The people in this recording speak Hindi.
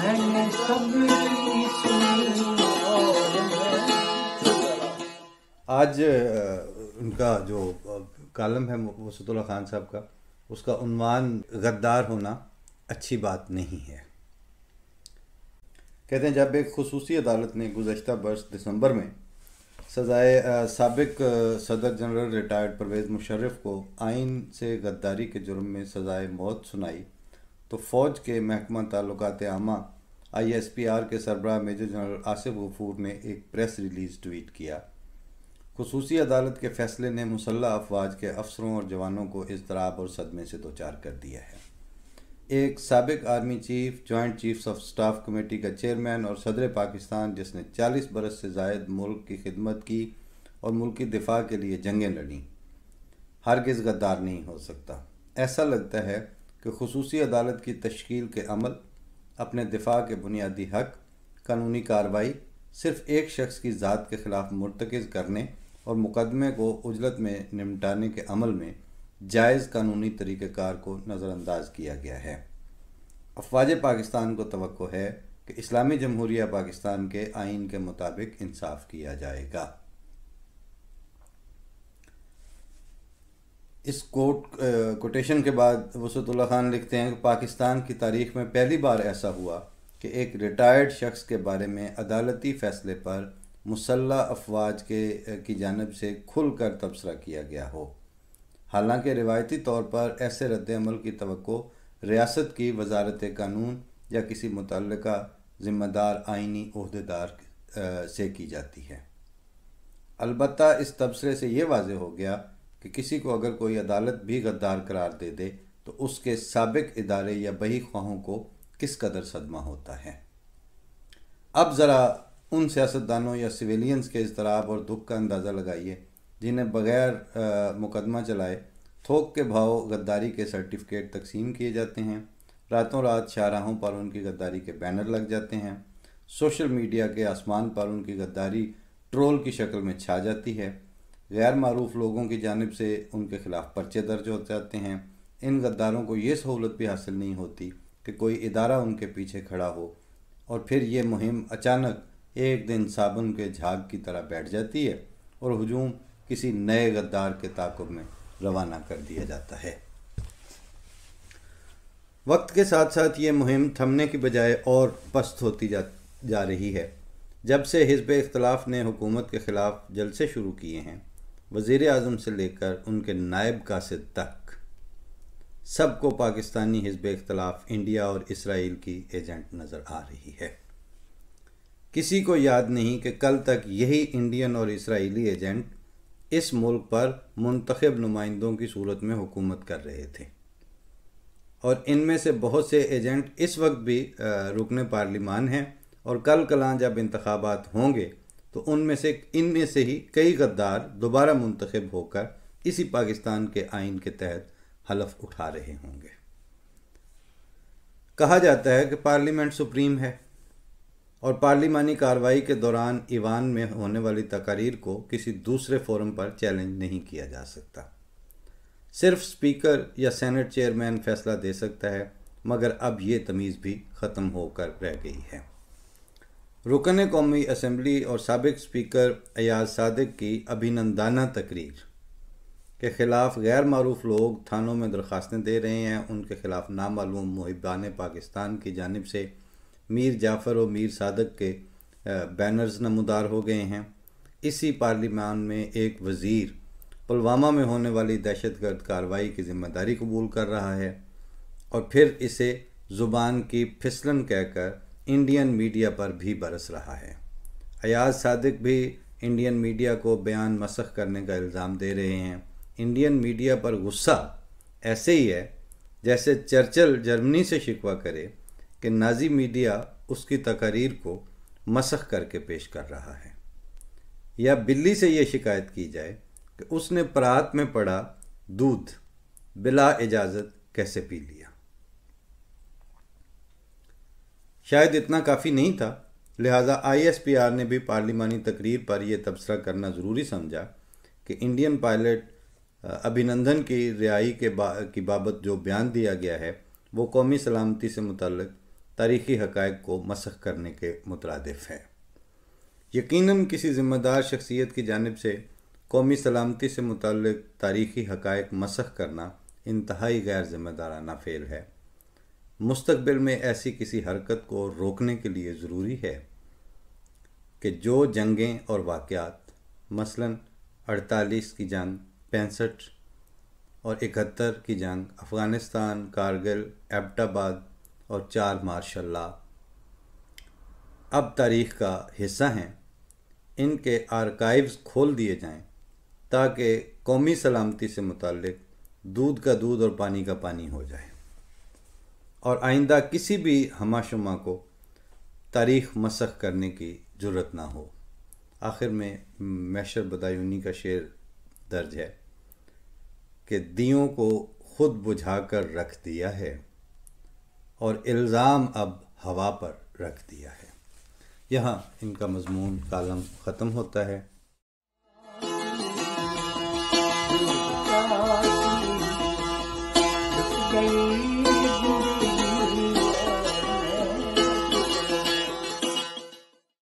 मैंने सबकी सुनी और आज उनका जो कालम है वसतुल्लाह खान साहब का, उसका उन्वान गद्दार होना अच्छी बात नहीं है। कहते हैं जब एक खुसूसी अदालत ने गुज़श्ता बरस दिसंबर में सजाए साबिक सदर जनरल रिटायर्ड परवेज़ मुशर्रफ को आइन से गद्दारी के जुर्म में सजाए मौत सुनाई तो फ़ौज के महकमा ताल्लुकात आमा ISPR के सरबराह मेजर जनरल आसिफ गफूर ने एक प्रेस रिलीज़ ट्वीट किया। खुसूसी अदालत के फैसले ने मुसल्लह अफवाज के अफसरों और जवानों को इज़्तिराब और सदमे से दोचार कर दिया है। एक साबिक army chief, joint chiefs of staff committee का चेयरमैन और सदर पाकिस्तान जिसने 40 बरस से ज़ायद मुल्क की खिदमत की और मुल्क की दिफा के लिए जंगें लड़ी, हरगिज़ गद्दार नहीं हो सकता। ऐसा लगता है कि खुसूसी अदालत की तश्कील के अमल, अपने दिफा के बुनियादी हक, कानूनी कार्रवाई सिर्फ एक शख्स की ज़ात के ख़िलाफ़ मुर्तकिज़ करने और मुकदमे को उजलत में निपटाने के अमल में जायज़ कानूनी तरीक़ेकार को नज़रअंदाज किया गया है। अफवाज पाकिस्तान को तवक्को है कि इस्लामी जमहूरिया पाकिस्तान के आइन के मुताबिक इंसाफ किया जाएगा। इस कोटेशन के बाद वसतुल्लाह खान लिखते हैं कि पाकिस्तान की तारीख़ में पहली बार ऐसा हुआ कि एक रिटायर्ड शख्स के बारे में अदालती फ़ैसले पर मुसल्लह अफवाज की जानिब से खुलकर तबसरा किया गया हो। हालांकि रिवायती तौर पर ऐसे रद्द-ए-अमल की तवक्को रियासत की वजारत कानून या किसी मुतल्लिका ज़िम्मेदार आइनी ओहदेदार से की जाती है। अलबत्ता इस तबसरे से ये वाज़ेह हो गया कि किसी को अगर कोई अदालत भी गद्दार करार दे दे तो उसके साबिक इदारे या बही ख्वाहों को किस कदर सदमा होता है। अब ज़रा उन सियासतदानों या सिविलियंस के इज़्तिराब और दुख का अंदाज़ा लगाइए जिन्हें बग़ैर मुकदमा चलाए थोक के भाव गद्दारी के सर्टिफिकेट तकसीम किए जाते हैं, रातों रात शाहराहों पर उनकी गद्दारी के बैनर लग जाते हैं, सोशल मीडिया के आसमान पर उनकी गद्दारी ट्रोल की शक्ल में छा जाती है, गैर मारूफ लोगों की जानिब से उनके ख़िलाफ़ पर्चे दर्ज हो जाते हैं। इन गद्दारों को ये सहूलत भी हासिल नहीं होती कि कोई इदारा उनके पीछे खड़ा हो और फिर ये मुहिम अचानक एक दिन साबुन के झाग की तरह बैठ जाती है और हुजूम किसी नए गद्दार के ताक़ुब में रवाना कर दिया जाता है। वक्त के साथ साथ ये मुहिम थमने की बजाय और पस्त होती जा रही है। जब से हिज़्ब इख्तिलाफ ने हुकूमत के ख़िलाफ़ जलसे शुरू किए हैं, वज़ीर आज़म से लेकर उनके नायब कासिद तक सबको पाकिस्तानी हिज़्ब इख्तिलाफ इंडिया और इसराइल की एजेंट नज़र आ रही है। किसी को याद नहीं कि कल तक यही इंडियन और इसराइली एजेंट इस मुल्क पर मुंतखब नुमाइंदों की सूरत में हुकूमत कर रहे थे और इनमें से बहुत से एजेंट इस वक्त भी रुकने पार्लिमान हैं और कल कलां जब इंतखाबात होंगे तो इनमें से ही कई गद्दार दोबारा मुंतखब होकर इसी पाकिस्तान के आइन के तहत हलफ उठा रहे होंगे। कहा जाता है कि पार्लियामेंट सुप्रीम है और पार्लिमानी कार्रवाई के दौरान ईवान में होने वाली तकारीर को किसी दूसरे फोरम पर चैलेंज नहीं किया जा सकता। सिर्फ स्पीकर या सेनेट चेयरमैन फैसला दे सकता है, मगर अब ये तमीज़ भी ख़त्म होकर रह गई है। रुकन कौमी असम्बली और साबिक स्पीकर अयाज सादिक की अभिनंदाना तकरीर के ख़िलाफ़ गैर मारूफ लोग थानों में दरख्वास्तें दे रहे हैं। उनके ख़िलाफ़ नामालूम मुहिबान पाकिस्तान की जानिब से मीर जाफ़र और मीर सादक के बैनर्स नमूदार हो गए हैं। इसी पार्लियामान में एक वज़ीर पुलवामा में होने वाली दहशतगर्द कार्रवाई की ज़िम्मेदारी कबूल कर रहा है और फिर इसे ज़ुबान की फिसलन कहकर इंडियन मीडिया पर भी बरस रहा है। अयाज सादिक भी इंडियन मीडिया को बयान मसख करने का इल्ज़ाम दे रहे हैं। इंडियन मीडिया पर गुस्सा ऐसे ही है जैसे चर्चिल जर्मनी से शिकवा करे कि नाज़ी मीडिया उसकी तकारीर को मसख करके पेश कर रहा है, या बिल्ली से ये शिकायत की जाए कि उसने परात में पड़ा दूध बिला इजाज़त कैसे पी लिया। शायद इतना काफ़ी नहीं था, लिहाजा ISPR ने भी पार्लिमानी तकरीर पर यह तबसरा करना ज़रूरी समझा कि इंडियन पायलट अभिनंदन की रिहाई की बाबत जो बयान दिया गया है वो कौमी सलामती से मुतल्लिक तारीख़ी हक़ाइक़ को मसख़ करने के मुतरादिफ़ है। यकीनन किसी ज़िम्मेदार शख्सियत की जानिब से कौमी सलामती से मुतल्लिक़ तारीख़ी हक़ाइक़ मसख़ करना इंतहाई गैर ज़िम्मेदाराना फ़ेल है। मुस्तक़बिल में ऐसी किसी हरकत को रोकने के लिए ज़रूरी है कि जो जंगें और वाक़यात मसलन 48 की जंग, 65 और 71 की जंग, अफ़गानिस्तान, कारगिल, एबटाबाद और 4 मार्शल लॉ अब तारीख़ का हिस्सा हैं, इनके आर्काइव्स खोल दिए जाएं ताकि कौमी सलामती से मुतल्लिक़ दूध का दूध और पानी का पानी हो जाए और आइंदा किसी भी हमाशुमा को तारीख़ मसख़ करने की ज़रूरत ना हो। आखिर में मैशर बदायूनी का शेर दर्ज है कि दियों को खुद बुझा कर रख दिया है और इल्ज़ाम अब हवा पर रख दिया है। यहाँ इनका मज़मून कालम ख़त्म होता है।